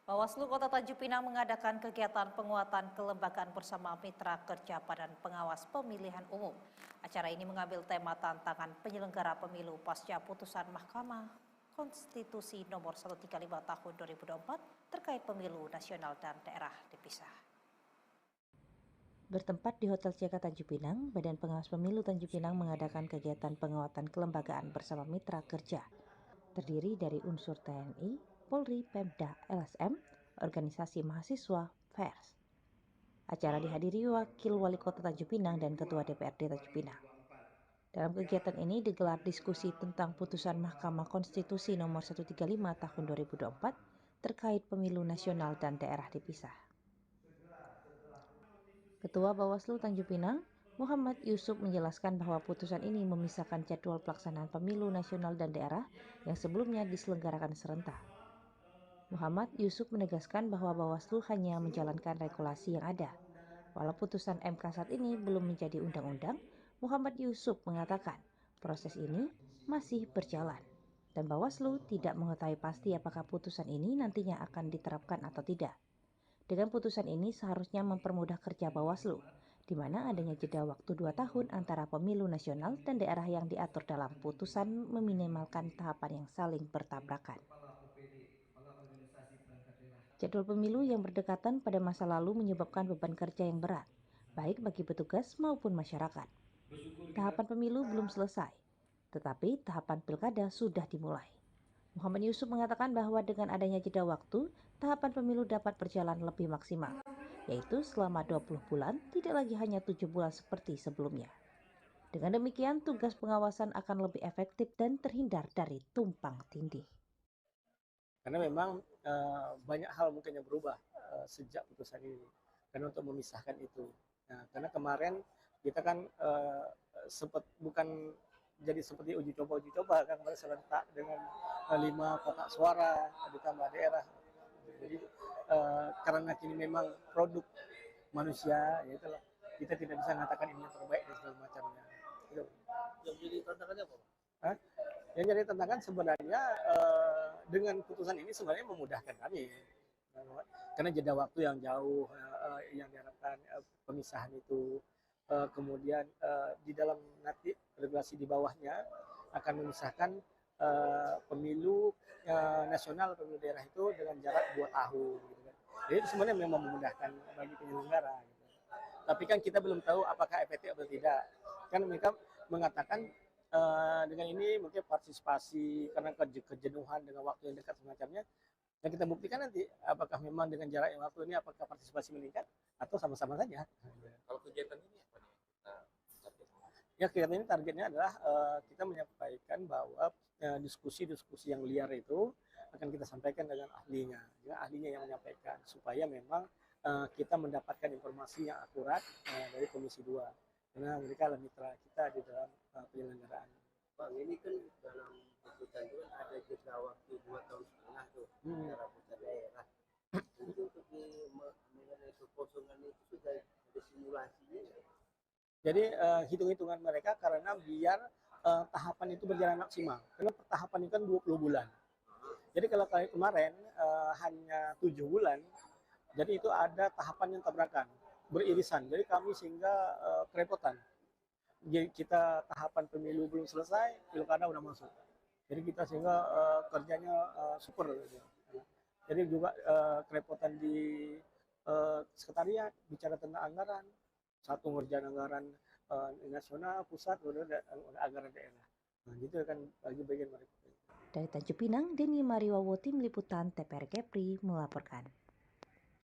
Bawaslu Kota Tanjung Pinang mengadakan kegiatan penguatan kelembagaan bersama Mitra Kerja Badan Pengawas Pemilihan Umum. Acara ini mengambil tema tantangan penyelenggara pemilu pasca putusan Mahkamah Konstitusi nomor 135 tahun 2024 terkait pemilu nasional dan daerah dipisah. Bertempat di Hotel CK Tanjung Pinang, Badan Pengawas Pemilu Tanjung Pinang mengadakan kegiatan penguatan kelembagaan bersama Mitra Kerja. Terdiri dari unsur TNI, Polri, Pemda, LSM, organisasi mahasiswa, FERS. Acara dihadiri Wakil Wali Kota Tanjung Pinang dan Ketua DPRD Tanjung Pinang. Dalam kegiatan ini digelar diskusi tentang putusan Mahkamah Konstitusi nomor 135 tahun 2024 terkait pemilu nasional dan daerah dipisah. Ketua Bawaslu Tanjung Pinang, Muhammad Yusuf menjelaskan bahwa putusan ini memisahkan jadwal pelaksanaan pemilu nasional dan daerah yang sebelumnya diselenggarakan serentak. Muhammad Yusuf menegaskan bahwa Bawaslu hanya menjalankan regulasi yang ada. Walau putusan MK saat ini belum menjadi undang-undang, Muhammad Yusuf mengatakan proses ini masih berjalan dan Bawaslu tidak mengetahui pasti apakah putusan ini nantinya akan diterapkan atau tidak. Dengan putusan ini seharusnya mempermudah kerja Bawaslu, di mana adanya jeda waktu 2 tahun antara pemilu nasional dan daerah yang diatur dalam putusan meminimalkan tahapan yang saling bertabrakan. Jadwal pemilu yang berdekatan pada masa lalu menyebabkan beban kerja yang berat, baik bagi petugas maupun masyarakat. Tahapan pemilu belum selesai, tetapi tahapan pilkada sudah dimulai. Muhammad Yusuf mengatakan bahwa dengan adanya jeda waktu, tahapan pemilu dapat berjalan lebih maksimal, yaitu selama 20 bulan, tidak lagi hanya 7 bulan seperti sebelumnya. Dengan demikian, tugas pengawasan akan lebih efektif dan terhindar dari tumpang tindih. Karena memang banyak hal mungkin yang berubah sejak putusan ini, karena untuk memisahkan itu. Nah, karena kemarin kita kan sempat bukan jadi seperti uji coba kan kemarin serentak dengan 5 kotak suara ditambah daerah. Jadi karena kini memang produk manusia, ya itulah kita tidak bisa mengatakan ini yang terbaik dan segala macamnya. Itu. Yang jadi tantangannya apa? Hah? Yang jadi tantangan sebenarnya dengan putusan ini sebenarnya memudahkan kami. Karena jeda waktu yang jauh yang diharapkan pemisahan itu, kemudian di dalam nanti regulasi di bawahnya akan memisahkan pemilu nasional, pemilu daerah itu dengan jarak 2 tahun. Gitu kan. Jadi itu sebenarnya memang memudahkan bagi penyelenggara. Gitu. Tapi kan kita belum tahu apakah efektif atau tidak. Kan mereka mengatakan dengan ini mungkin partisipasi karena kejenuhan dengan waktu yang dekat semacamnya. Dan kita buktikan nanti apakah memang dengan jarak yang waktu ini apakah partisipasi meningkat atau sama-sama saja. Kalau kegiatan ini apa nih? Ya kegiatan ini targetnya adalah kita menyampaikan bahwa diskusi-diskusi yang liar itu akan kita sampaikan dengan ahlinya. Ya, ahlinya yang menyampaikan supaya memang kita mendapatkan informasi yang akurat dari Komisi 2. Karena mereka adalah mitra kita di dalam penyelenggaraan. Bang, ini kan dalam putusan itu kan ada jeda waktu 2,5 tahun tuh antara pusat daerah. Itu untuk mengenai kekosongan itu sudah ada simulasinya. Jadi hitung-hitungan mereka karena biar tahapan itu berjalan maksimal. Karena tahapan itu kan 20 bulan. Jadi kalau kemarin hanya 7 bulan, jadi itu ada tahapan yang tabrakan, beririsan. Jadi kami sehingga kerepotan. Jadi kita tahapan pemilu belum selesai, pilkada udah masuk. Jadi kita sehingga kerjanya super. Gitu. Jadi juga kerepotan di sekretariat, bicara tentang anggaran. Satu ngerjain anggaran nasional, pusat, anggaran daerah. Nah, gitu kan bagi bagian mereka. Dari Tanjung Pinang, Denny Mariwawo, Tim Liputan TPR Kepri melaporkan.